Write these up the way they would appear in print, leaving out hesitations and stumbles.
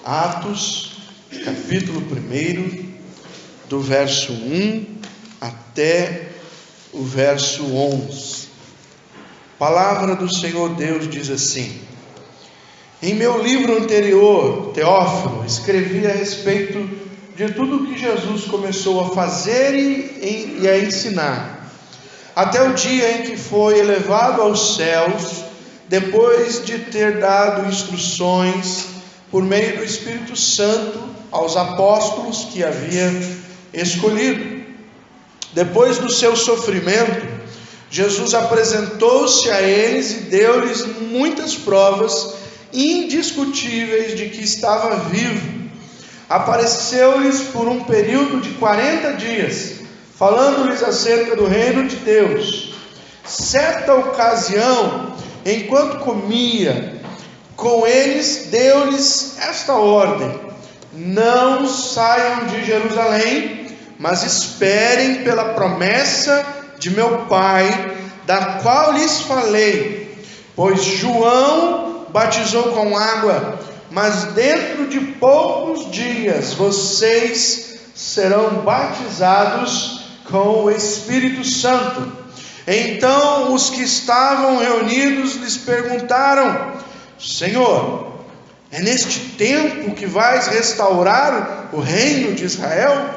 Atos, capítulo 1, do verso 1 até o verso 11. A palavra do Senhor Deus diz assim: em meu livro anterior, Teófilo, escrevi a respeito de tudo que Jesus começou a fazer e a ensinar, até o dia em que foi elevado aos céus, depois de ter dado instruções por meio do Espírito Santo aos apóstolos que havia escolhido. Depois do seu sofrimento, Jesus apresentou-se a eles e deu-lhes muitas provas indiscutíveis de que estava vivo. Apareceu-lhes por um período de 40 dias, falando-lhes acerca do reino de Deus. Certa ocasião, enquanto comia com eles, deu-lhes esta ordem: não saiam de Jerusalém, mas esperem pela promessa de meu Pai, da qual lhes falei. Pois João batizou com água, mas dentro de poucos dias vocês serão batizados com o Espírito Santo. Então os que estavam reunidos lhes perguntaram: Senhor, é neste tempo que vais restaurar o reino de Israel?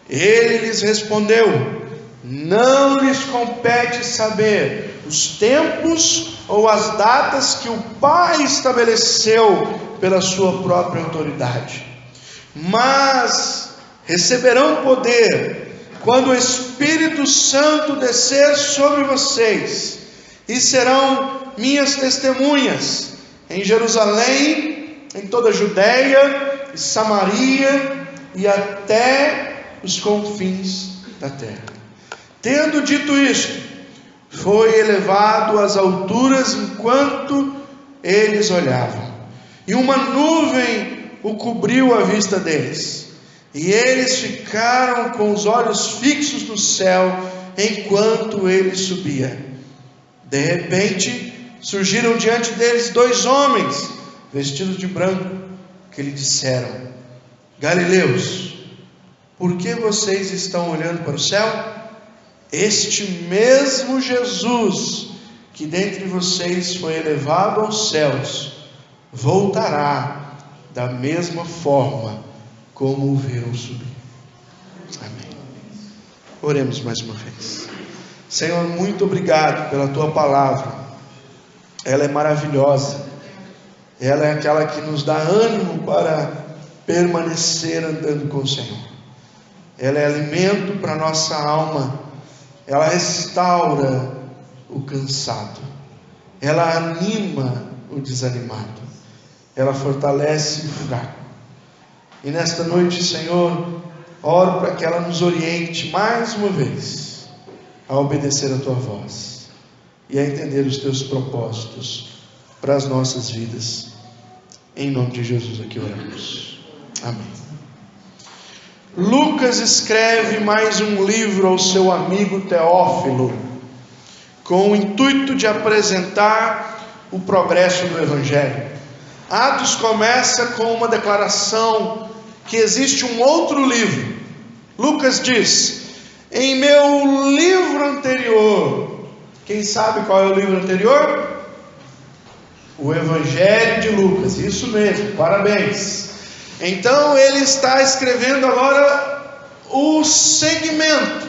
Ele lhes respondeu: não lhes compete saber os tempos ou as datas que o Pai estabeleceu pela sua própria autoridade, mas receberão poder quando o Espírito Santo descer sobre vocês, e serão minhas testemunhas em Jerusalém, em toda a Judéia e Samaria e até os confins da terra. Tendo dito isto, foi elevado às alturas enquanto eles olhavam, e uma nuvem o cobriu à vista deles, e eles ficaram com os olhos fixos no céu enquanto ele subia. De repente surgiram diante deles dois homens vestidos de branco, que lhe disseram: Galileus, por que vocês estão olhando para o céu? Este mesmo Jesus que dentre vocês foi elevado aos céus, voltará da mesma forma como o viram subir. Amém. Oremos mais uma vez. Senhor, muito obrigado pela tua palavra. Ela é maravilhosa. Ela é aquela que nos dá ânimo para permanecer andando com o Senhor. Ela é alimento para a nossa alma. Ela restaura o cansado. Ela anima o desanimado. Ela fortalece o fraco. E nesta noite, Senhor, oro para que ela nos oriente mais uma vez a obedecer a tua voz e a entender os teus propósitos para as nossas vidas. Em nome de Jesus aqui oramos. Amém. Lucas escreve mais um livro ao seu amigo Teófilo, com o intuito de apresentar o progresso do Evangelho. Atos começa com uma declaração que existe um outro livro. Lucas diz: em meu livro anterior. Quem sabe qual é o livro anterior? O Evangelho de Lucas. Isso mesmo, parabéns. Então ele está escrevendo agora o segmento.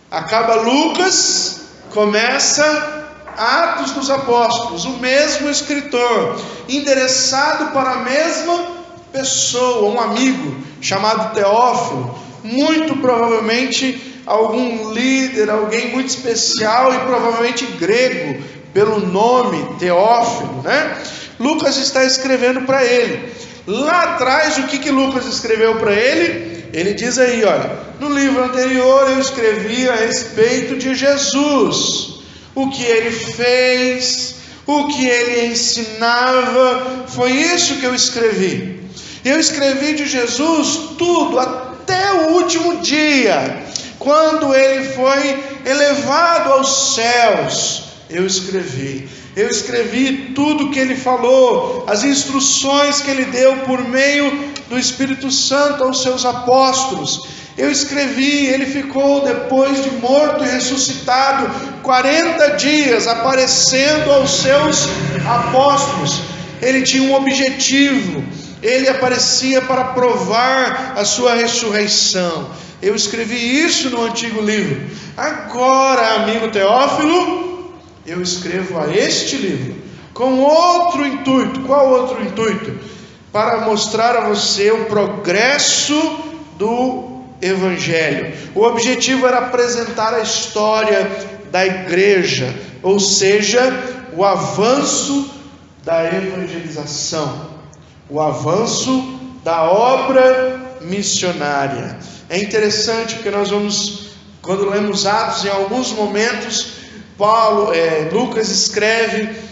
Acaba Lucas, começa Atos dos Apóstolos. O mesmo escritor, endereçado para a mesma pessoa, um amigo chamado Teófilo, muito provavelmente algum líder, alguém muito especial e provavelmente grego, pelo nome Teófilo, né? Lucas está escrevendo para ele. Lá atrás, o que Lucas escreveu para ele? Ele diz aí, olha, no livro anterior eu escrevi a respeito de Jesus, o que ele fez, o que ele ensinava, foi isso que eu escrevi. Eu escrevi de Jesus tudo, até o último dia, quando ele foi elevado aos céus, eu escrevi. Eu escrevi tudo o que ele falou, as instruções que ele deu por meio do Espírito Santo aos seus apóstolos. Eu escrevi, ele ficou depois de morto e ressuscitado 40 dias aparecendo aos seus apóstolos. Ele tinha um objetivo, ele aparecia para provar a sua ressurreição. Eu escrevi isso no antigo livro. Agora, amigo Teófilo, eu escrevo a este livro com outro intuito. Qual outro intuito? Para mostrar a você o progresso do Evangelho. O objetivo era apresentar a história da igreja, ou seja, o avanço da evangelização, o avanço da obra missionária. É interessante porque nós vamos, quando lemos Atos, em alguns momentos, Lucas escreve,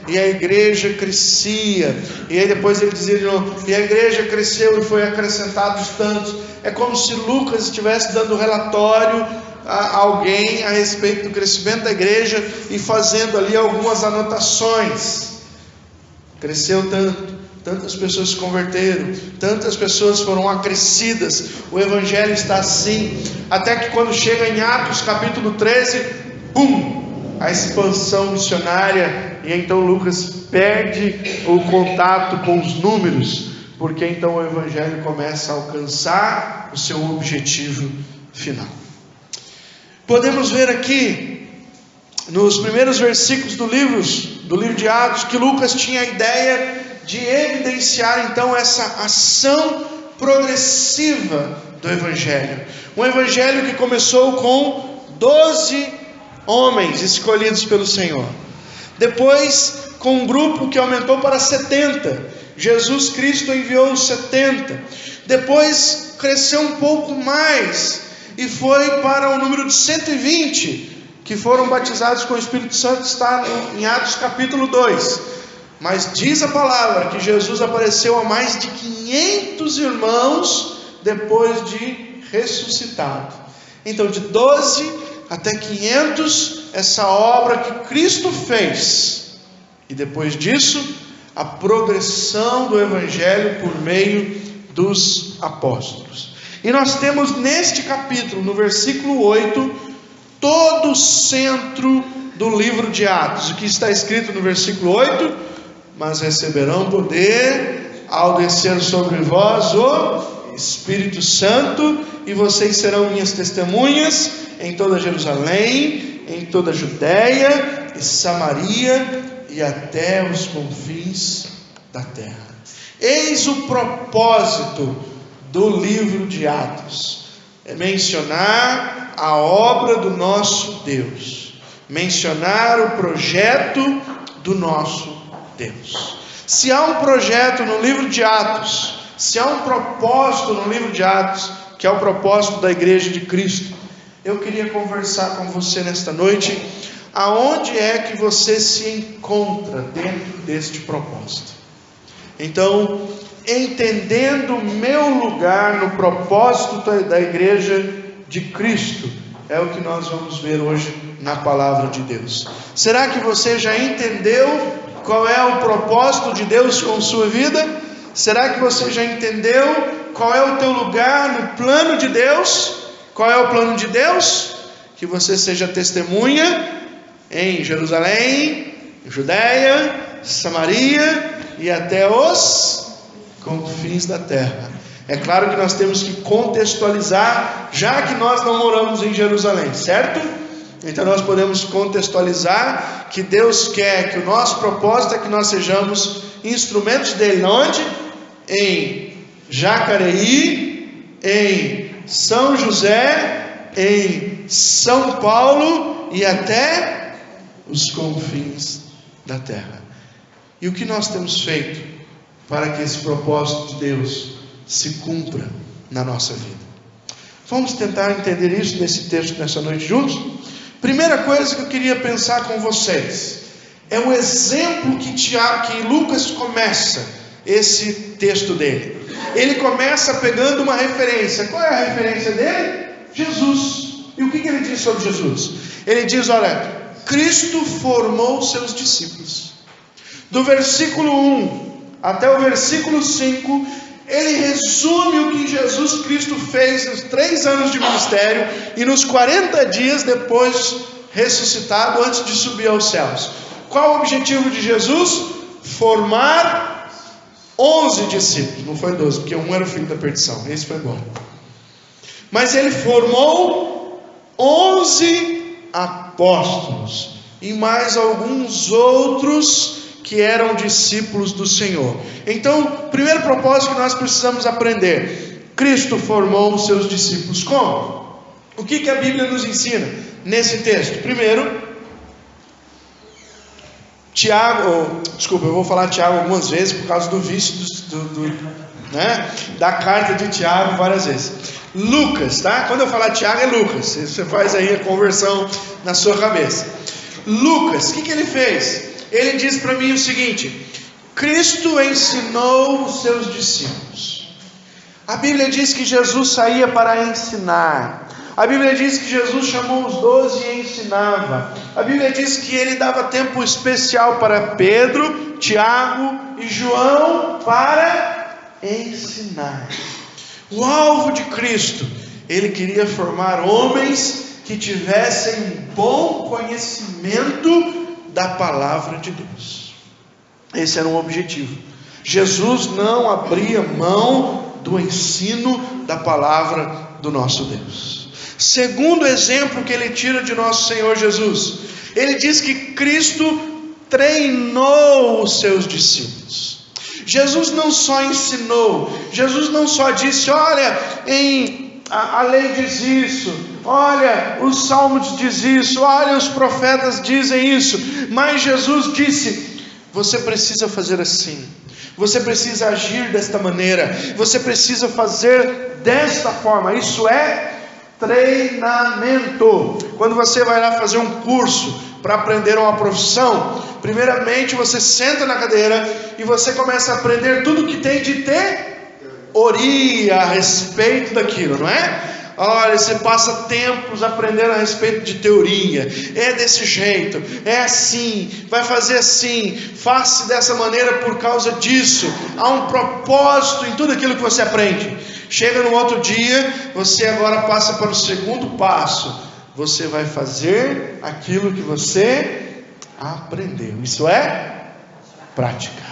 e a igreja crescia, e aí depois ele dizia de novo, e a igreja cresceu e foi acrescentados tantos. É como se Lucas estivesse dando relatório a alguém a respeito do crescimento da igreja e fazendo ali algumas anotações. Cresceu tanto, tantas pessoas se converteram, tantas pessoas foram acrescidas, o evangelho está assim, até que quando chega em Atos capítulo 13, a expansão missionária, e então Lucas perde o contato com os números, porque então o evangelho começa a alcançar o seu objetivo final. Podemos ver aqui nos primeiros versículos do livro de Atos que Lucas tinha a ideia de evidenciar então essa ação progressiva do evangelho, um evangelho que começou com 12 homens escolhidos pelo Senhor, depois com um grupo que aumentou para 70, Jesus Cristo enviou os 70, depois cresceu um pouco mais e foi para o número de 120 que foram batizados com o Espírito Santo, está em Atos capítulo 2. Mas diz a palavra que Jesus apareceu a mais de 500 irmãos depois de ressuscitado. Então de 12 até 500, essa obra que Cristo fez, e depois disso, a progressão do Evangelho por meio dos apóstolos. E nós temos neste capítulo, no versículo 8, todo o centro do livro de Atos. O que está escrito no versículo 8? Mas receberão poder ao descer sobre vós o Espírito Santo, e vocês serão minhas testemunhas em toda Jerusalém, em toda a Judéia e Samaria e até os confins da terra. Eis o propósito do livro de Atos: é mencionar a obra do nosso Deus, mencionar o projeto do nosso Deus. Se há um projeto no livro de Atos, se há um propósito no livro de Atos, que é o propósito da igreja de Cristo, eu queria conversar com você nesta noite, aonde é que você se encontra dentro deste propósito. Então, entendendo o meu lugar no propósito da igreja de Cristo, é o que nós vamos ver hoje na palavra de Deus. Será que você já entendeu qual é o propósito de Deus com sua vida? Será que você já entendeu qual é o teu lugar no plano de Deus? Qual é o plano de Deus? Que você seja testemunha em Jerusalém, Judéia, Samaria e até os confins da terra. É claro que nós temos que contextualizar, já que nós não moramos em Jerusalém, certo? Então nós podemos contextualizar que Deus quer, que o nosso propósito é que nós sejamos instrumentos dele. Onde? Em Jacareí, em São José, em São Paulo e até os confins da terra. E o que nós temos feito para que esse propósito de Deus se cumpra na nossa vida? Vamos tentar entender isso nesse texto, nessa noite juntos? Primeira coisa que eu queria pensar com vocês é o exemplo que Lucas começa esse texto dele. Ele começa pegando uma referência. Qual é a referência dele? Jesus. E o que ele diz sobre Jesus? Ele diz: olha, Cristo formou seus discípulos. Do versículo 1 até o versículo 5, ele resume o que Jesus Cristo fez nos 3 anos de ministério e nos 40 dias depois ressuscitado, antes de subir aos céus. Qual o objetivo de Jesus? Formar 11 discípulos, não foi 12, porque um era o filho da perdição, esse foi embora. Mas ele formou 11 apóstolos e mais alguns outros que eram discípulos do Senhor. Então, o primeiro propósito que nós precisamos aprender: Cristo formou os seus discípulos. Como? O que a Bíblia nos ensina nesse texto? Primeiro, eu vou falar Tiago algumas vezes por causa do vício da carta de Tiago várias vezes. Lucas, tá? Quando eu falar Tiago é Lucas, você faz aí a conversão na sua cabeça. Lucas, o que ele fez? Ele diz para mim o seguinte: Cristo ensinou os seus discípulos. A Bíblia diz que Jesus saía para ensinar. A Bíblia diz que Jesus chamou os 12 e ensinava. A Bíblia diz que ele dava tempo especial para Pedro, Tiago e João para ensinar. O alvo de Cristo, ele queria formar homens que tivessem um bom conhecimento da palavra de Deus. Esse era um objetivo. Jesus não abria mão do ensino da palavra do nosso Deus. Segundo exemplo que ele tira de nosso Senhor Jesus, ele diz que Cristo treinou os seus discípulos. Jesus não só ensinou, Jesus não só disse: olha, a lei diz isso, olha, os salmos diz isso, olha, os profetas dizem isso, mas Jesus disse: você precisa fazer assim, você precisa agir desta maneira, você precisa fazer desta forma. Isso é treinamento. Quando você vai lá fazer um curso para aprender uma profissão, primeiramente você senta na cadeira e você começa a aprender tudo que tem de teoria a respeito daquilo, não é? Olha, você passa tempos aprendendo a respeito de teoria. É desse jeito, é assim, vai fazer assim, faça dessa maneira por causa disso. Há um propósito em tudo aquilo que você aprende. Chega no outro dia, você agora passa para o segundo passo. Você vai fazer aquilo que você aprendeu. Isso é prática.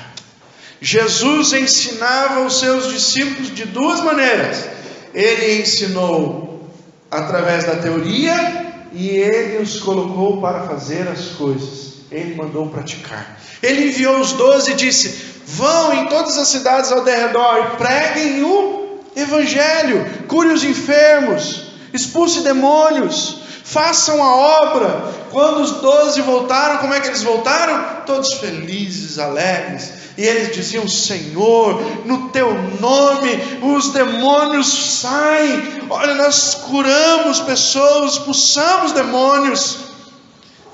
Jesus ensinava os seus discípulos de 2 maneiras. Ele ensinou através da teoria e ele os colocou para fazer as coisas. Ele mandou praticar. Ele enviou os 12 e disse: vão em todas as cidades ao derredor e preguem o Evangelho, cure os enfermos, expulse demônios, façam a obra. Quando os 12 voltaram, como é que eles voltaram? Todos felizes, alegres. E eles diziam: Senhor, no teu nome os demônios saem. Olha, nós curamos pessoas, expulsamos demônios.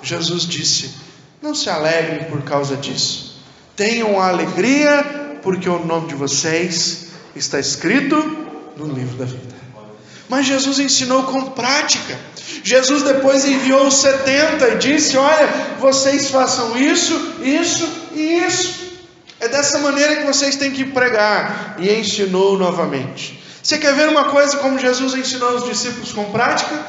Jesus disse: não se alegrem por causa disso, tenham alegria, porque o nome de vocês está escrito no livro da vida. Mas Jesus ensinou com prática. Jesus depois enviou os 70 e disse: olha, vocês façam isso, isso e isso. É dessa maneira que vocês têm que pregar. E ensinou novamente. Você quer ver uma coisa como Jesus ensinou os discípulos com prática?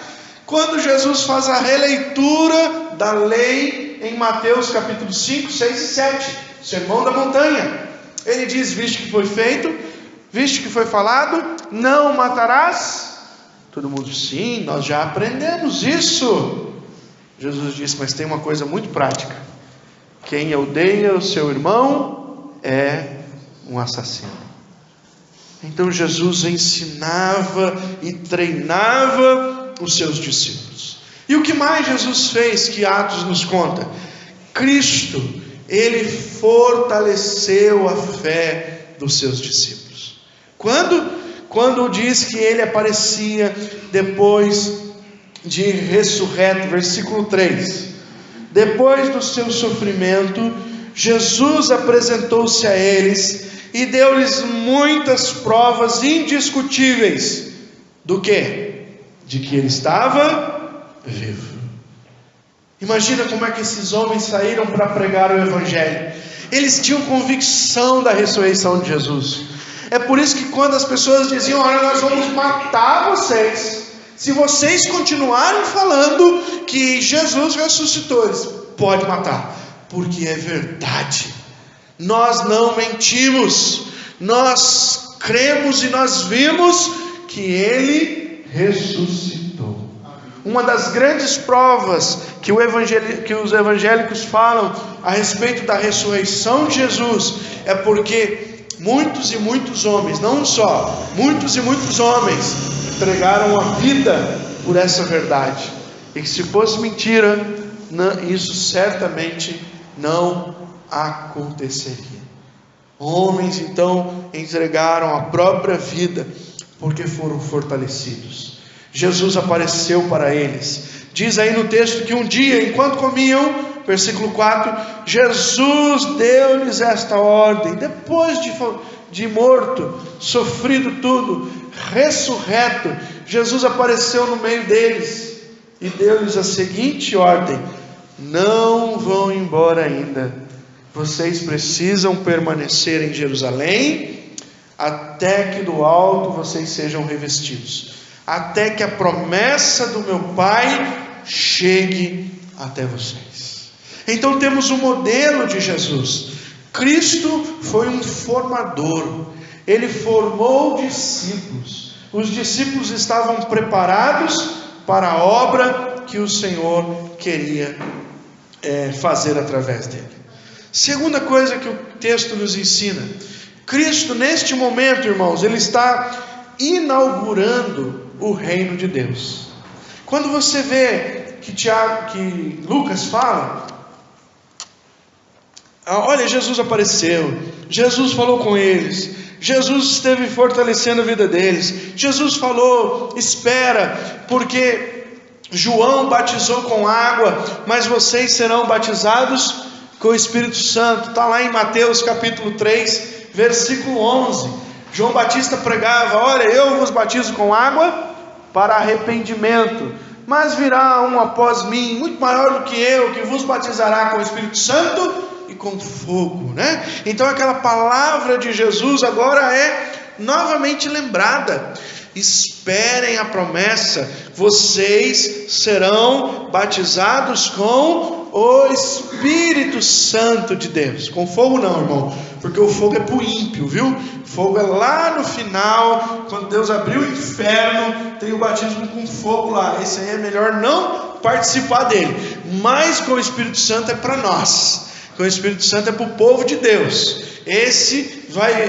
Quando Jesus faz a releitura da lei em Mateus capítulo 5, 6 e 7, Sermão da Montanha, ele diz: visto que foi feito, visto que foi falado, não matarás. Todo mundo: sim, nós já aprendemos isso. Jesus disse: mas tem uma coisa muito prática: quem odeia o seu irmão é um assassino. Então Jesus ensinava e treinava os seus discípulos. E o que mais Jesus fez que Atos nos conta? Cristo, ele fortaleceu a fé dos seus discípulos. Quando diz que ele aparecia depois de ressurreto, versículo 3, depois do seu sofrimento, Jesus apresentou-se a eles e deu-lhes muitas provas indiscutíveis. Do quê? De que ele estava vivo. Imagina como é que esses homens saíram para pregar o Evangelho. Eles tinham convicção da ressurreição de Jesus. É por isso que quando as pessoas diziam: olha, nós vamos matar vocês se vocês continuarem falando que Jesus ressuscitou, eles: pode matar, porque é verdade. Nós não mentimos, nós cremos e nós vimos que Ele ressuscitou. Uma das grandes provas que os evangélicos falam a respeito da ressurreição de Jesus é porque muitos e muitos homens, não um só, muitos e muitos homens entregaram a vida por essa verdade. E que se fosse mentira, isso certamente não aconteceria. Homens então entregaram a própria vida porque foram fortalecidos. Jesus apareceu para eles. Diz aí no texto que um dia, enquanto comiam, versículo 4, Jesus deu-lhes esta ordem: depois de morto, sofrido tudo, ressurreto, Jesus apareceu no meio deles e deu-lhes a seguinte ordem: não vão embora ainda, vocês precisam permanecer em Jerusalém, até que do alto vocês sejam revestidos, até que a promessa do meu Pai chegue até vocês. Então temos o modelo de Jesus. Cristo foi um formador, Ele formou discípulos. Os discípulos estavam preparados para a obra que o Senhor queria fazer através dele. Segunda coisa que o texto nos ensina: Cristo neste momento, irmãos, Ele está inaugurando o reino de Deus. Quando você vê que Lucas fala: olha, Jesus apareceu, Jesus falou com eles, Jesus esteve fortalecendo a vida deles, Jesus falou: espera, porque João batizou com água, mas vocês serão batizados com o Espírito Santo. Está lá em Mateus capítulo 3, versículo 11. João Batista pregava: olha, eu vos batizo com água para arrependimento, mas virá um após mim, muito maior do que eu, que vos batizará com o Espírito Santo e com fogo, né? Então aquela palavra de Jesus agora é novamente lembrada: esperem a promessa, vocês serão batizados com o Espírito Santo de Deus. Com fogo não, irmão, porque o fogo é para o ímpio, viu? Fogo é lá no final, quando Deus abriu o inferno, tem o batismo com fogo lá. Esse aí é melhor não participar dele. Mas com o Espírito Santo é para nós, com o Espírito Santo é para o povo de Deus. Esse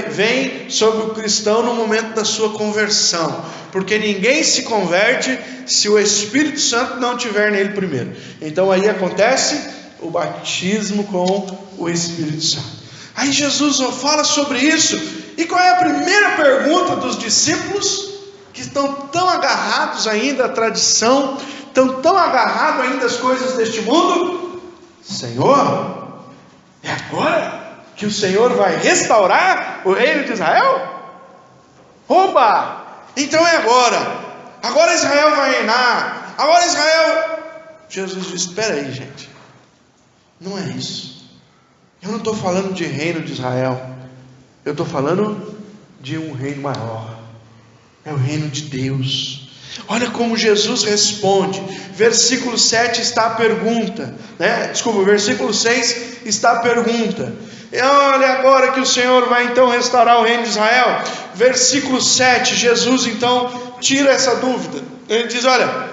vem sobre o cristão no momento da sua conversão, porque ninguém se converte se o Espírito Santo não estiver nele primeiro. Então aí acontece o batismo com o Espírito Santo. Aí Jesus fala sobre isso. E qual é a primeira pergunta dos discípulos, que estão tão agarrados ainda à tradição, estão tão agarrados ainda às coisas deste mundo? Senhor, é agora que o Senhor vai restaurar o reino de Israel? Oba! Então é agora. Agora Israel vai reinar. Agora Israel... Jesus diz: espera aí, gente, não é isso. Eu não estou falando de reino de Israel, eu estou falando de um reino maior. É o reino de Deus. Olha como Jesus responde. Versículo 7 está a pergunta, né? Desculpa, versículo 6 está a pergunta. Olha agora que o Senhor vai então restaurar o reino de Israel. Versículo 7, Jesus então tira essa dúvida. Ele diz: olha,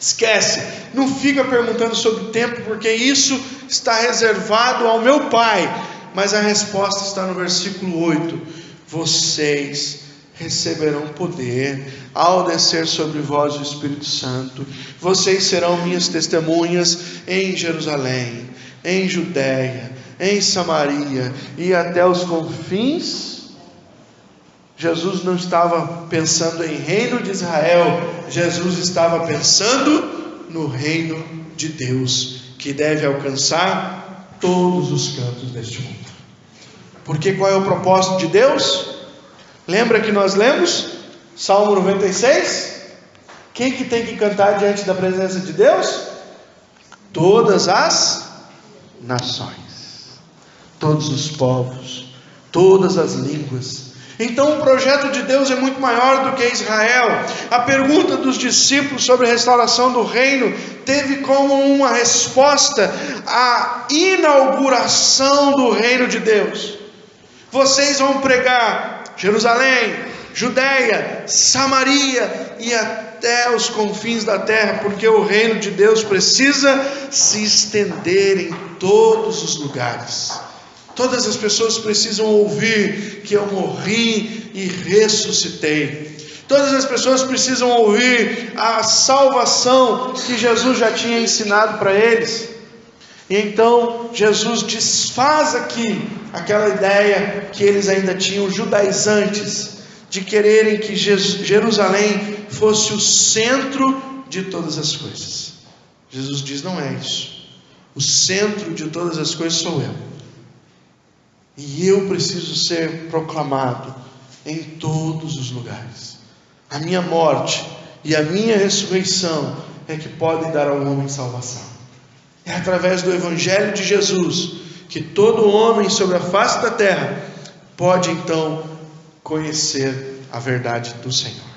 esquece, não fica perguntando sobre o tempo, porque isso está reservado ao meu Pai. Mas a resposta está no versículo 8: vocês receberão poder ao descer sobre vós o Espírito Santo. Vocês serão minhas testemunhas em Jerusalém, em Judeia, em Samaria e até os confins. Jesus não estava pensando em reino de Israel, Jesus estava pensando no reino de Deus, que deve alcançar todos os cantos deste mundo. Porque qual é o propósito de Deus? Lembra que nós lemos Salmo 96? Quem que tem que cantar diante da presença de Deus? todas as nações, todos os povos, todas as línguas. Então o projeto de Deus é muito maior do que Israel. A pergunta dos discípulos sobre a restauração do reino teve como uma resposta a inauguração do reino de Deus. Vocês vão pregar Jerusalém, Judeia, Samaria e até os confins da terra, porque o reino de Deus precisa se estender em todos os lugares. Todas as pessoas precisam ouvir que eu morri e ressuscitei. Todas as pessoas precisam ouvir a salvação que Jesus já tinha ensinado para eles. E então Jesus desfaz aqui aquela ideia que eles ainda tinham, judaizantes, de quererem que Jerusalém fosse o centro de todas as coisas. Jesus diz: não é isso. O centro de todas as coisas sou eu. E eu preciso ser proclamado em todos os lugares. A minha morte e a minha ressurreição é que podem dar ao homem salvação. É através do Evangelho de Jesus que todo homem sobre a face da terra pode então conhecer a verdade do Senhor.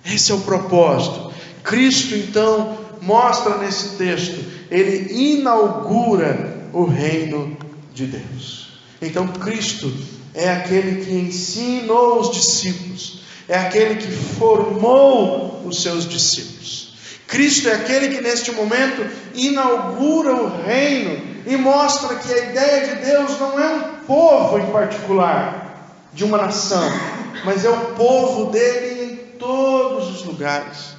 Esse é o propósito. Cristo então mostra nesse texto, ele inaugura o reino de Deus. Então Cristo é aquele que ensinou os discípulos, é aquele que formou os seus discípulos. Cristo é aquele que neste momento inaugura o reino e mostra que a ideia de Deus não é um povo em particular, de uma nação, mas é o povo dele em todos os lugares.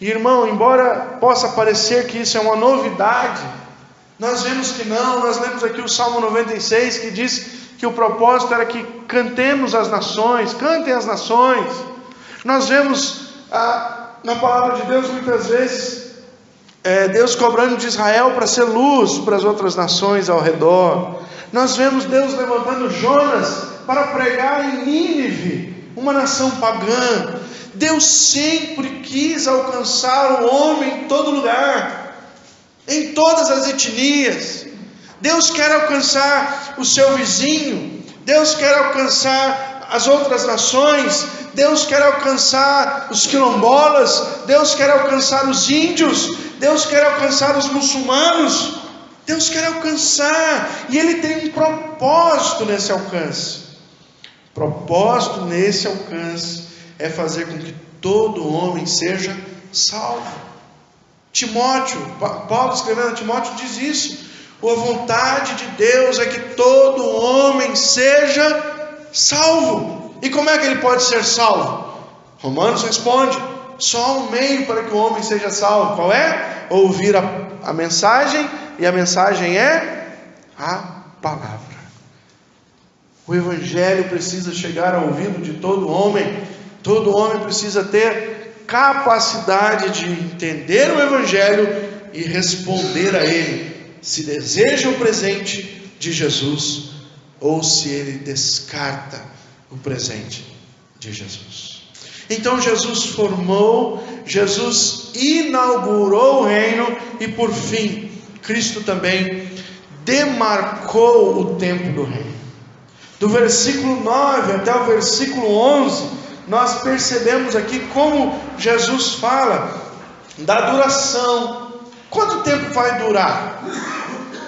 E, irmão, embora possa parecer que isso é uma novidade, nós vemos que não. Nós lemos aqui o Salmo 96, que diz que o propósito era que cantemos as nações, cantem as nações. Nós vemos na palavra de Deus muitas vezes Deus cobrando de Israel para ser luz para as outras nações ao redor. Nós vemos Deus levantando Jonas para pregar em Nínive, uma nação pagã. Deus sempre quis alcançar o homem em todo lugar, em todas as etnias. Deus quer alcançar o seu vizinho, Deus quer alcançar as outras nações, Deus quer alcançar os quilombolas, Deus quer alcançar os índios, Deus quer alcançar os muçulmanos. Deus quer alcançar, e Ele tem um propósito nesse alcance. O propósito nesse alcance é fazer com que todo homem seja salvo. Timóteo, Paulo escrevendo a Timóteo diz isso: a vontade de Deus é que todo homem seja salvo. E como é que ele pode ser salvo? Romanos responde: só há um meio para que o homem seja salvo. Qual é? Ouvir a mensagem, e a mensagem é a palavra. O Evangelho precisa chegar ao ouvido de todo homem. Todo homem precisa ter capacidade de entender o Evangelho e responder a ele, se deseja o presente de Jesus ou se ele descarta o presente de Jesus. Então Jesus formou, Jesus inaugurou o reino e por fim Cristo também demarcou o tempo do reino. Do versículo 9 até o versículo 11, nós percebemos aqui como Jesus fala da duração. Quanto tempo vai durar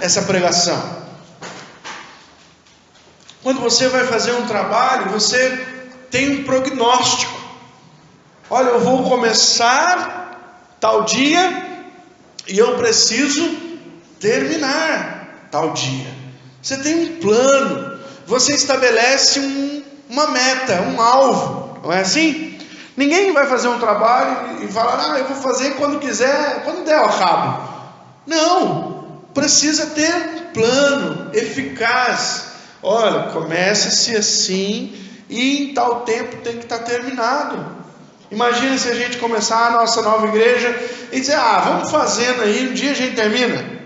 essa pregação? Quando você vai fazer um trabalho, você tem um prognóstico. Olha, eu vou começar tal dia e eu preciso terminar tal dia. Você tem um plano, você estabelece uma meta, um alvo, não é assim? Ninguém vai fazer um trabalho e falar: eu vou fazer quando quiser, quando der ao cabo. Não, precisa ter um plano eficaz. Olha, comece-se assim e em tal tempo tem que estar terminado. Imagina se a gente começar a nossa nova igreja e dizer: vamos fazendo aí, um dia a gente termina.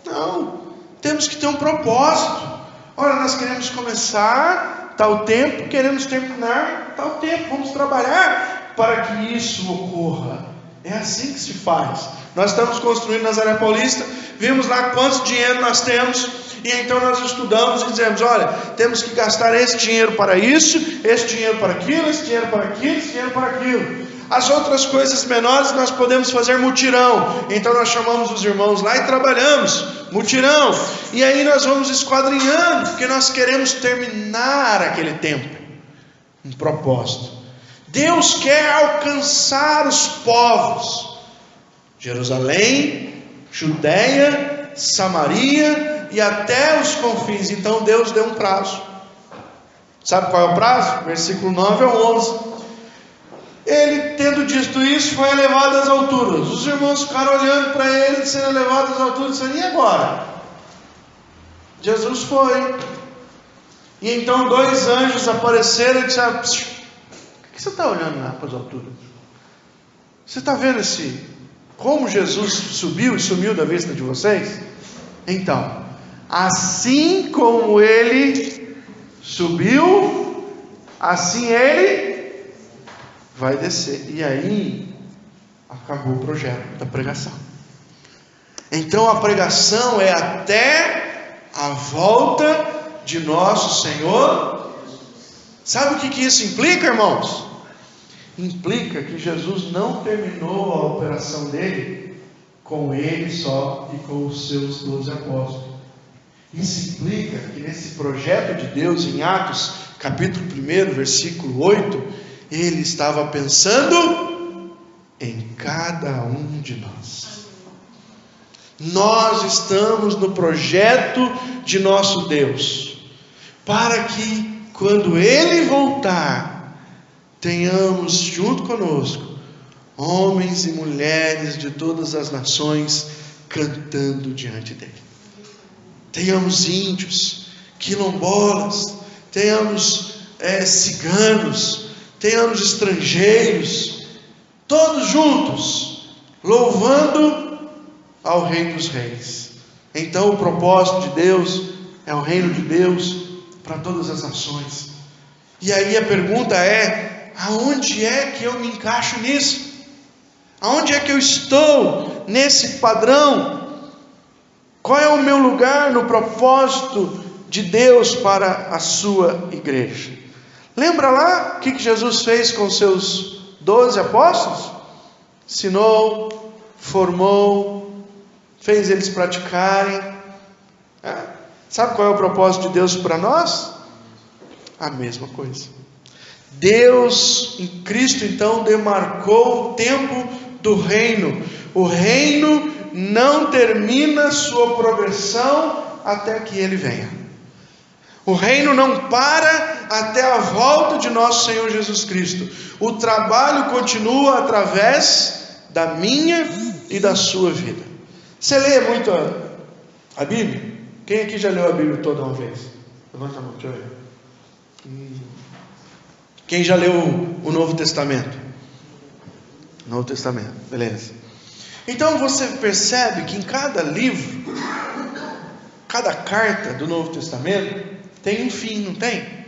Não, temos que ter um propósito. Olha, nós queremos começar tal tempo, queremos terminar tal tempo. Vamos trabalhar para que isso ocorra É assim que se faz. Nós estamos construindo Nazaré Paulista, vimos lá quanto dinheiro nós temos, e então nós estudamos e dizemos: olha, temos que gastar esse dinheiro para isso, esse dinheiro para aquilo, esse dinheiro para aquilo, esse dinheiro para aquilo. As outras coisas menores nós podemos fazer mutirão. Então nós chamamos os irmãos lá e trabalhamos mutirão. E aí nós vamos esquadrinhando, porque nós queremos terminar aquele tempo, um propósito. Deus quer alcançar os povos, Jerusalém, Judeia, Samaria e até os confins. Então Deus deu um prazo. Sabe qual é o prazo? Versículo 9 ao 11. Ele, tendo dito isso, foi elevado às alturas. Os irmãos ficaram olhando para ele, sendo elevado às alturas, dizendo: e agora? Jesus foi. E então 2 anjos apareceram e disseram: por que você está olhando lá para as alturas? Você está vendo como Jesus subiu e sumiu da vista de vocês? Então, assim como ele subiu, assim ele vai descer. E aí acabou o projeto da pregação. Então a pregação é até a volta de nosso Senhor. Sabe o que isso implica, irmãos? Implica que Jesus não terminou a operação dele com ele só e com os seus 12 apóstolos. Isso implica que nesse projeto de Deus, em Atos capítulo 1, versículo 8, ele estava pensando em cada um de nós. Nós estamos no projeto de nosso Deus, para que quando ele voltar, tenhamos junto conosco homens e mulheres de todas as nações cantando diante dele. Tenhamos índios, quilombolas, tenhamos ciganos, tenhamos estrangeiros, todos juntos, louvando ao Rei dos Reis. Então o propósito de Deus é o reino de Deus para todas as nações. E aí a pergunta é: aonde é que eu me encaixo nisso? Aonde é que eu estou nesse padrão? Qual é o meu lugar no propósito de Deus para a sua igreja? Lembra lá o que Jesus fez com os seus 12 apóstolos? Ensinou, formou, fez eles praticarem. Sabe qual é o propósito de Deus para nós? A mesma coisa. Deus em Cristo então demarcou o tempo do reino. O reino não termina sua progressão até que ele venha. O reino não para até a volta de nosso Senhor Jesus Cristo. O trabalho continua através da minha e da sua vida. Você lê muito a Bíblia? Quem aqui já leu a Bíblia toda uma vez? Levanta a mão, deixa eu ver. Quem já leu o Novo Testamento? Novo Testamento, beleza. Então você percebe que em cada livro, cada carta do Novo Testamento tem um fim, não tem?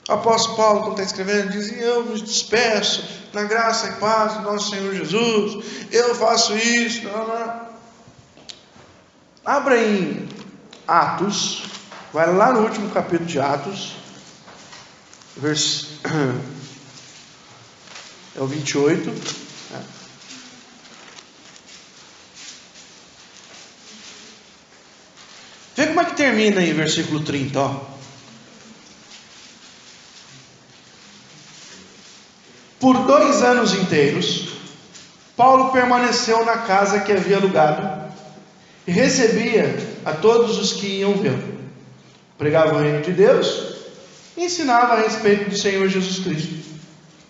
O apóstolo Paulo, quando está escrevendo, diz: eu me despeço na graça e paz do nosso Senhor Jesus, eu faço isso. Abra em Atos, vai lá no último capítulo de Atos, é o 28. Vê como é que termina aí, versículo 30, ó. Por 2 anos inteiros, Paulo permaneceu na casa que havia alugado e recebia a todos os que iam vê-lo. Pregava o reino de Deus e ensinava a respeito do Senhor Jesus Cristo,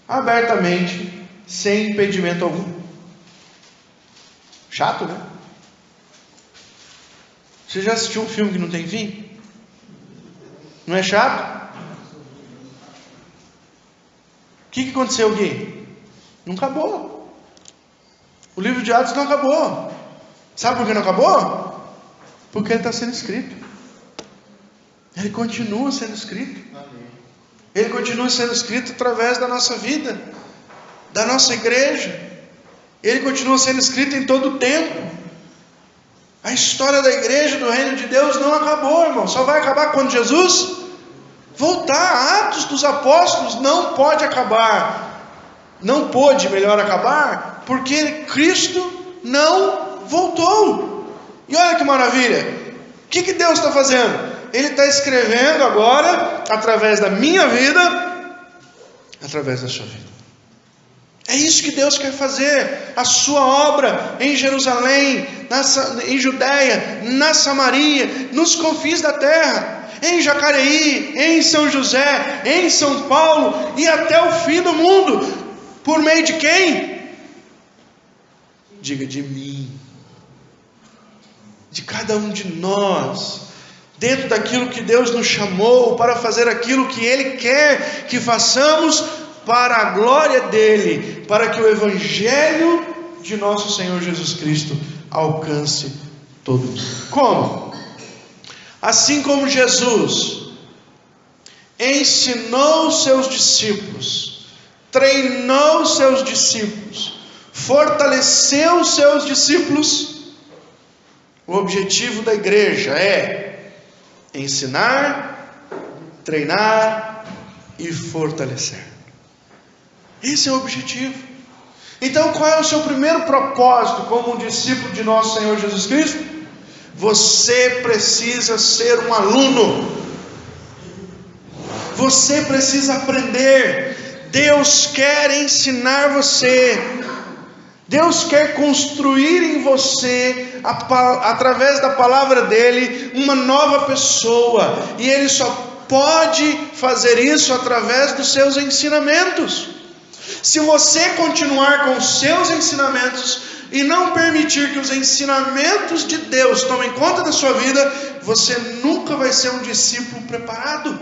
abertamente, sem impedimento algum. Chato, né? Você já assistiu um filme que não tem fim? Não é chato? O que aconteceu aqui? Não acabou. O livro de Atos não acabou. Sabe por que não acabou? Porque ele está sendo escrito. Ele continua sendo escrito. Ele continua sendo escrito através da nossa vida, da nossa igreja. ele continua sendo escrito em todo o tempo. A história da igreja, do reino de Deus não acabou, irmão. Só vai acabar quando Jesus voltar. Atos dos Apóstolos não pode acabar. Não pôde, melhor, acabar, porque Cristo não voltou. E olha que maravilha. O que Deus está fazendo? Ele está escrevendo agora, através da minha vida, através da sua vida. É isso que Deus quer fazer. A sua obra em Jerusalém, em Judeia, na Samaria, nos confins da terra, em Jacareí, em São José, em São Paulo e até o fim do mundo. Por meio de quem? Diga, de mim. De cada um de nós. Dentro daquilo que Deus nos chamou para fazer aquilo que Ele quer que façamos para a glória dEle, para que o Evangelho de nosso Senhor Jesus Cristo alcance todo mundo. Como? Assim como Jesus ensinou os seus discípulos, treinou os seus discípulos, fortaleceu os seus discípulos, o objetivo da igreja é ensinar, treinar e fortalecer. Esse é o objetivo. Então, qual é o seu primeiro propósito como um discípulo de nosso Senhor Jesus Cristo? Você precisa ser um aluno. Você precisa aprender. Deus quer ensinar você. Deus quer construir em você, através da palavra dEle, uma nova pessoa. E Ele só pode fazer isso através dos seus ensinamentos. Se você continuar com os seus ensinamentos e não permitir que os ensinamentos de Deus tomem conta da sua vida, você nunca vai ser um discípulo preparado.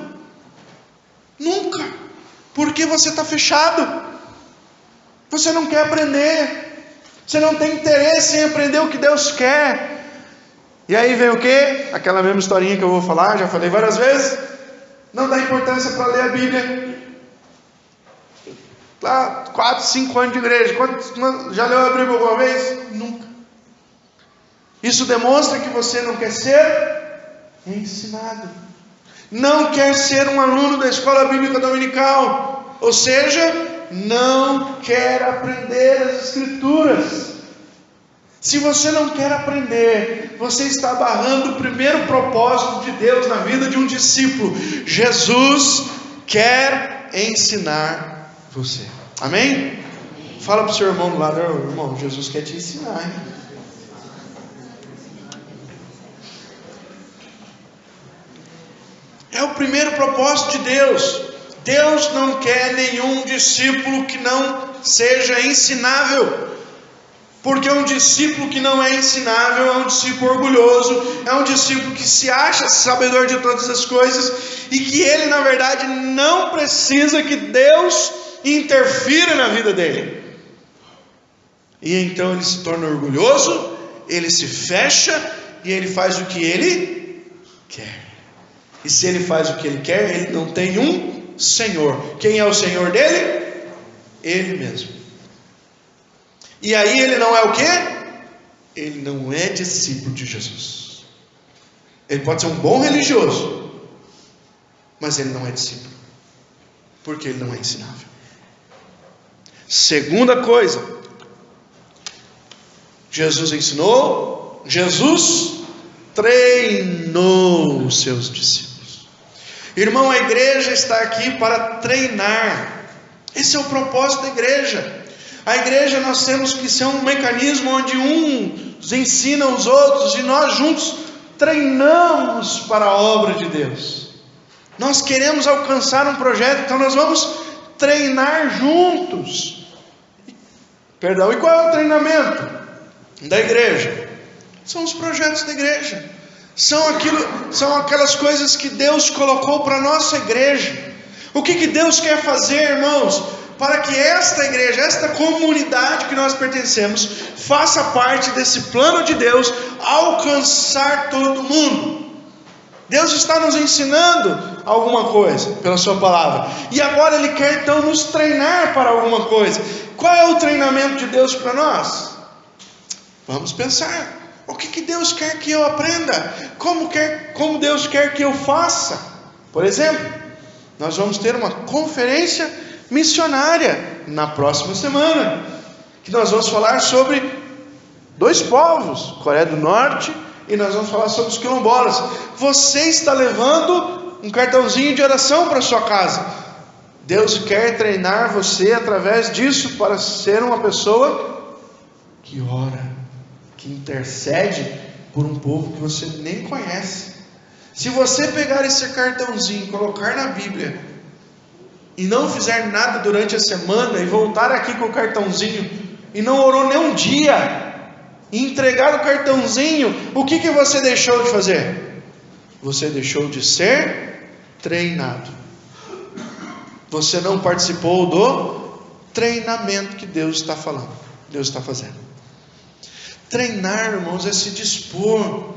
Nunca. Porque você está fechado. Você não quer aprender. Você não tem interesse em aprender o que Deus quer. E aí vem o quê? Aquela mesma historinha que eu vou falar, já falei várias vezes. Não dá importância para ler a Bíblia. Lá, 4, 5 anos de igreja. Já leu a Bíblia alguma vez? Nunca. Isso demonstra que você não quer ser ensinado. Não quer ser um aluno da escola bíblica dominical. Ou seja, não quer aprender as Escrituras. Se você não quer aprender, você está barrando o primeiro propósito de Deus na vida de um discípulo. Jesus quer ensinar você. Amém? Fala para o seu irmão do lado: irmão, Jesus quer te ensinar, hein? É o primeiro propósito de Deus. Deus não quer nenhum discípulo que não seja ensinável. Porque um discípulo que não é ensinável é um discípulo orgulhoso, é um discípulo que se acha sabedor de todas as coisas e que ele, na verdade, não precisa que Deus interfira na vida dele. E então ele se torna orgulhoso, ele se fecha e ele faz o que ele quer. E se ele faz o que ele quer, ele não tem um Senhor. Quem é o Senhor dele? Ele mesmo. E aí ele não é o quê? Ele não é discípulo de Jesus. Ele pode ser um bom religioso, mas ele não é discípulo, porque ele não é ensinável. Segunda coisa, Jesus ensinou, Jesus treinou os seus discípulos. Irmão, a igreja está aqui para treinar. Esse é o propósito da igreja. A igreja, nós temos que ser um mecanismo onde uns ensinam os outros e nós juntos treinamos para a obra de Deus. Nós queremos alcançar um projeto, então nós vamos treinar juntos. Perdão, e qual é o treinamento da igreja? São os projetos da igreja. São aquelas coisas que Deus colocou para a nossa igreja. O que Deus quer fazer, irmãos? Para que esta igreja, esta comunidade que nós pertencemos, faça parte desse plano de Deus, alcançar todo mundo. Deus está nos ensinando alguma coisa pela sua palavra, e agora Ele quer então nos treinar para alguma coisa. qual é o treinamento de Deus para nós? Vamos pensar. O que Deus quer que eu aprenda? Como Deus quer que eu faça? Por exemplo, nós vamos ter uma conferência missionária na próxima semana, que nós vamos falar sobre 2 povos, Coreia do Norte, e nós vamos falar sobre os quilombolas. Você está levando um cartãozinho de oração para sua casa. Deus quer treinar você através disso para ser uma pessoa que ora, que intercede por um povo que você nem conhece. Se você pegar esse cartãozinho, colocar na Bíblia e não fizer nada durante a semana e voltar aqui com o cartãozinho e não orou nem um dia e entregar o cartãozinho, o que você deixou de fazer? Você deixou de ser treinado. Você não participou do treinamento que Deus está falando, Deus está fazendo. Treinar, irmãos, é se dispor.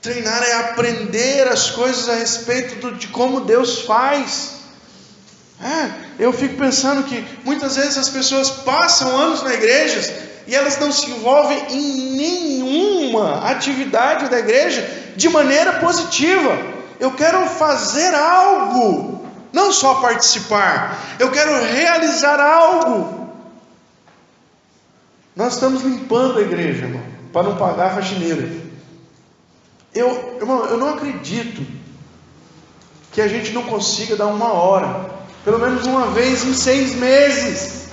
Treinar é aprender as coisas a respeito de como Deus faz. Eu fico pensando que muitas vezes as pessoas passam anos na igreja e elas não se envolvem em nenhuma atividade da igreja de maneira positiva. Eu quero fazer algo, não só participar. Eu quero realizar algo. Nós estamos limpando a igreja, irmão, para não pagar a faxineira. Irmão, eu não acredito que a gente não consiga dar 1 hora, pelo menos uma vez em 6 meses.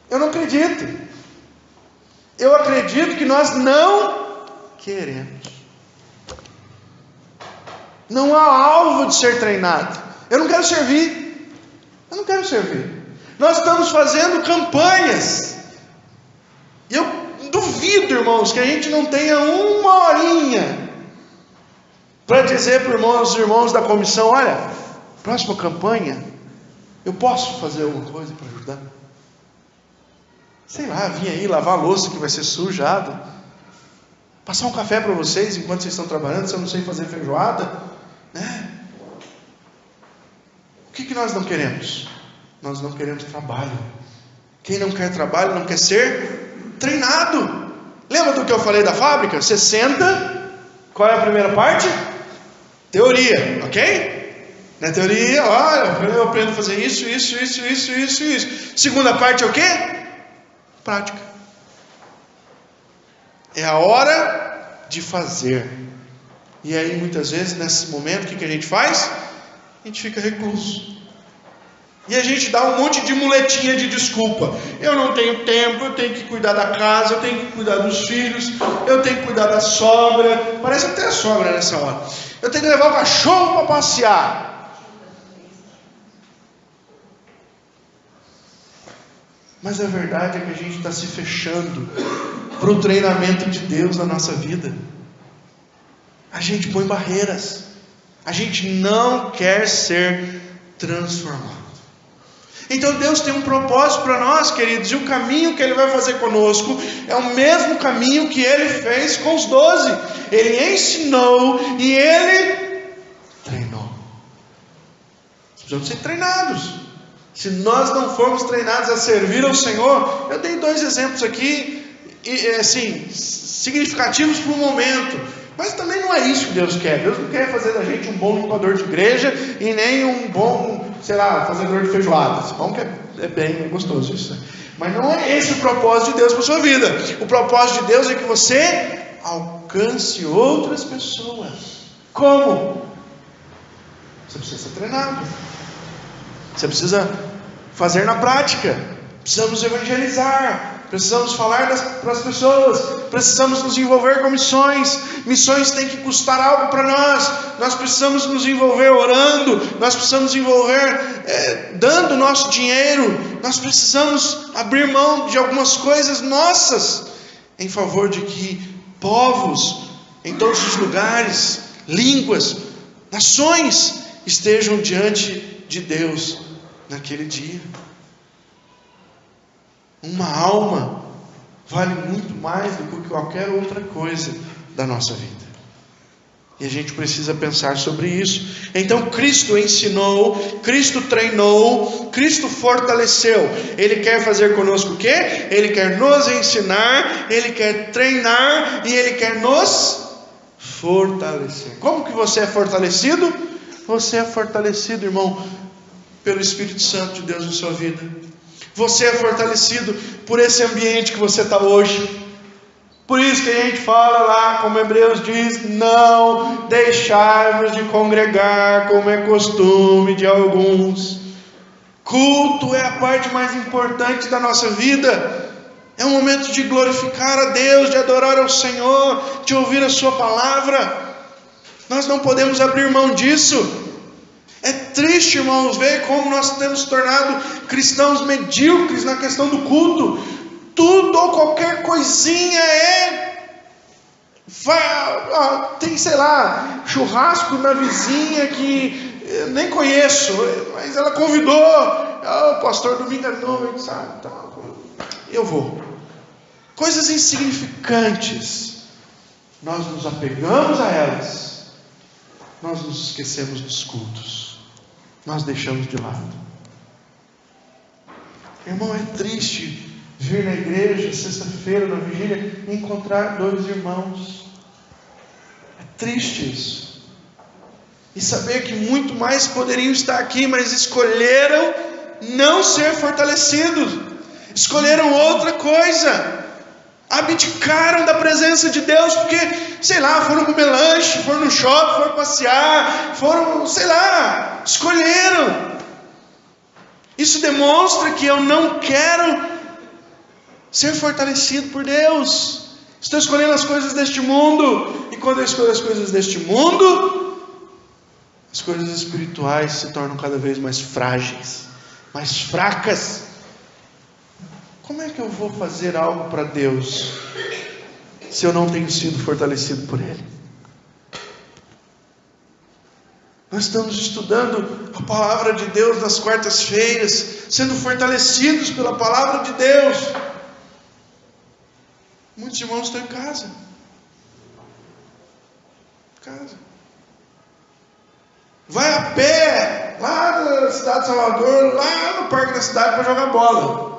Eu não acredito. Eu acredito que nós não queremos. Não há alvo de ser treinado. Eu não quero servir. Eu não quero servir. Nós estamos fazendo campanhas. E eu duvido, irmãos, que a gente não tenha 1 horinha para dizer para os irmãos da comissão: olha, próxima campanha, eu posso fazer alguma coisa para ajudar? Sei lá, vim aí lavar a louça que vai ser sujada, passar um café para vocês enquanto vocês estão trabalhando, se eu não sei fazer feijoada, né? O que nós não queremos? Nós não queremos trabalho. Quem não quer trabalho não quer ser treinado. Lembra do que eu falei da fábrica? Você senta, qual é a primeira parte? Teoria, ok? Na teoria, olha, eu aprendo a fazer isso. Segunda parte é o quê? Prática. É a hora de fazer. E aí muitas vezes nesse momento o que a gente faz? A gente fica recluso. E a gente dá um monte de muletinha de desculpa. Eu não tenho tempo, eu tenho que cuidar da casa, eu tenho que cuidar dos filhos, eu tenho que cuidar da sogra. Parece até a sogra nessa hora. Eu tenho que levar o cachorro para passear. Mas a verdade é que a gente está se fechando para o treinamento de Deus na nossa vida. A gente põe barreiras. A gente não quer ser transformado. Então Deus tem um propósito para nós, queridos, e o caminho que Ele vai fazer conosco é o mesmo caminho que Ele fez com os 12. Ele ensinou e Ele treinou. Precisamos ser treinados. Se nós não formos treinados a servir ao Senhor, eu dei 2 exemplos aqui, assim, significativos para o momento. Mas também não é isso que Deus quer. Deus não quer fazer da gente um bom limpador de igreja e nem um bom, fazedor de feijoadas. Bom que é bem gostoso isso, né? Mas não é esse o propósito de Deus para a sua vida. O propósito de Deus é que você alcance outras pessoas. Como? Você precisa ser treinado. Você precisa fazer na prática. Precisamos evangelizar. Precisamos falar para as pessoas. Precisamos nos envolver com missões. Missões têm que custar algo para nós. Nós precisamos nos envolver orando. Nós precisamos nos envolver dando o nosso dinheiro. Nós precisamos abrir mão de algumas coisas nossas em favor de que povos em todos os lugares, línguas, nações estejam diante de Deus naquele dia. Uma alma vale muito mais do que qualquer outra coisa da nossa vida. E a gente precisa pensar sobre isso. Então Cristo ensinou, Cristo treinou, Cristo fortaleceu. Ele quer fazer conosco o quê? Ele quer nos ensinar, Ele quer treinar e Ele quer nos fortalecer. Como que você é fortalecido? Você é fortalecido, irmão, pelo Espírito Santo de Deus em sua vida. Você é fortalecido por esse ambiente que você está hoje. Por isso que a gente fala lá, como Hebreus diz, não deixarmos de congregar, como é costume de alguns. Culto é a parte mais importante da nossa vida. É um momento de glorificar a Deus, de adorar ao Senhor, de ouvir a sua palavra. Nós não podemos abrir mão disso. É triste, irmãos, ver como nós temos tornado cristãos medíocres na questão do culto. Tudo ou qualquer coisinha tem, sei lá, churrasco na vizinha que eu nem conheço, mas ela convidou, o pastor domingo à noite, sabe, eu vou. Coisas insignificantes, nós nos apegamos a elas, nós nos esquecemos dos cultos, nós deixamos de lado. Irmão, é triste vir na igreja, sexta-feira, na vigília, e encontrar dois irmãos. É triste isso. E saber que muito mais poderiam estar aqui, mas escolheram não ser fortalecidos. Escolheram outra coisa. Abdicaram da presença de Deus, porque, sei lá, foram comer lanche, foram no shopping, foram passear, foram, sei lá, escolheram. Isso demonstra que eu não quero ser fortalecido por Deus. Estou escolhendo as coisas deste mundo. E quando eu escolho as coisas deste mundo, as coisas espirituais se tornam cada vez mais frágeis, mais fracas. Como é que eu vou fazer algo para Deus se eu não tenho sido fortalecido por Ele? Nós estamos estudando a palavra de Deus nas quartas-feiras, sendo fortalecidos pela palavra de Deus. Muitos irmãos estão em casa. Vai a pé, lá na cidade de Salvador, lá no parque da cidade, para jogar bola.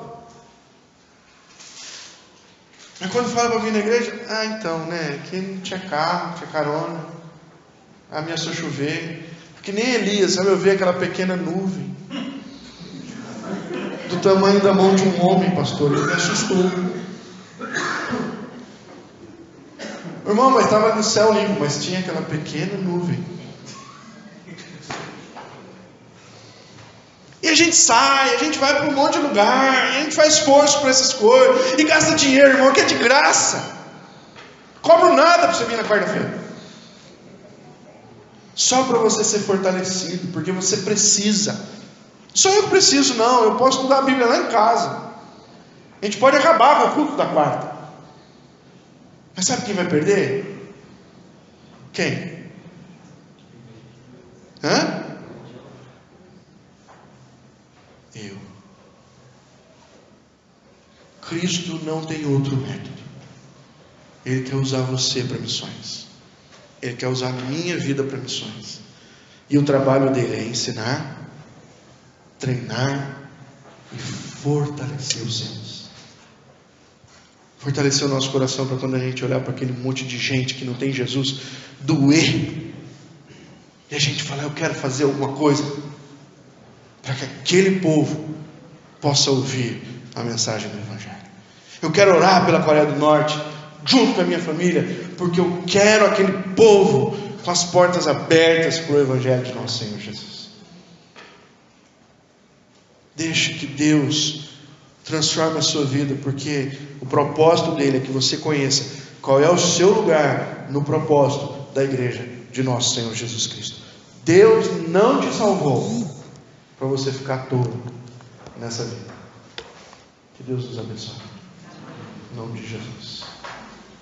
Mas quando fala para vir na igreja, então, né, que não tinha carro, não tinha carona, ameaçou chover. Porque nem Elias, sabe, eu vi aquela pequena nuvem, do tamanho da mão de um homem, pastor, ele me assustou. Irmão, mas estava no céu limpo, mas tinha aquela pequena nuvem. E a gente sai, a gente vai para um monte de lugar, a gente faz esforço para essas coisas, e gasta dinheiro, irmão, que é de graça. Cobro nada para você vir na quarta-feira. Só para você ser fortalecido, porque você precisa. Só eu que preciso, não, eu posso estudar a Bíblia lá em casa. A gente pode acabar com o culto da quarta. Mas sabe quem vai perder? Quem? Eu. Cristo não tem outro método. Ele quer usar você para missões. Ele quer usar a minha vida para missões. E o trabalho dele é ensinar, treinar e fortalecer os seus. Fortalecer o nosso coração para quando a gente olhar para aquele monte de gente que não tem Jesus, doer. E a gente falar, eu quero fazer alguma coisa para que aquele povo possa ouvir a mensagem do Evangelho. Eu quero orar pela Coreia do Norte, junto com a minha família, porque eu quero aquele povo com as portas abertas para o Evangelho de nosso Senhor Jesus. Deixe que Deus transforme a sua vida, porque o propósito dele é que você conheça qual é o seu lugar no propósito da igreja de nosso Senhor Jesus Cristo. Deus não te salvou para você ficar tolo nessa vida. Que Deus nos abençoe. Em nome de Jesus.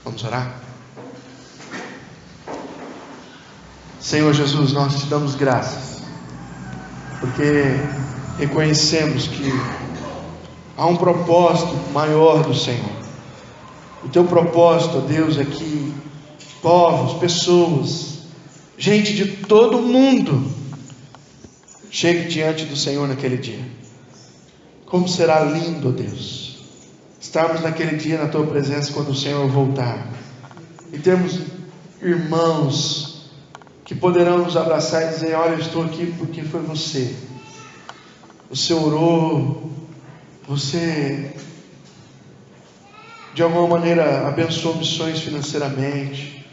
Vamos orar? Senhor Jesus, nós te damos graças, porque reconhecemos que há um propósito maior do Senhor. O teu propósito, ó Deus, é que povos, pessoas gente de todo mundo chegue diante do Senhor naquele dia. Como será lindo, Deus, estarmos naquele dia na Tua presença quando o Senhor voltar, e termos irmãos que poderão nos abraçar e dizer: olha, eu estou aqui porque foi você. Você orou, você de alguma maneira abençoou missões financeiramente,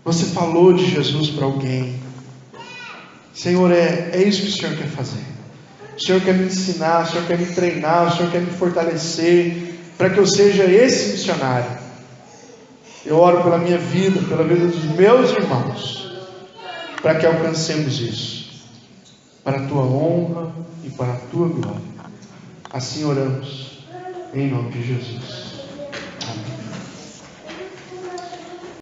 você falou de Jesus para alguém. Senhor, é isso que o Senhor quer fazer. O Senhor quer me ensinar, o Senhor quer me treinar, o Senhor quer me fortalecer, para que eu seja esse missionário. Eu oro pela minha vida, pela vida dos meus irmãos, para que alcancemos isso, para a Tua honra e para a Tua glória. Assim oramos, em nome de Jesus.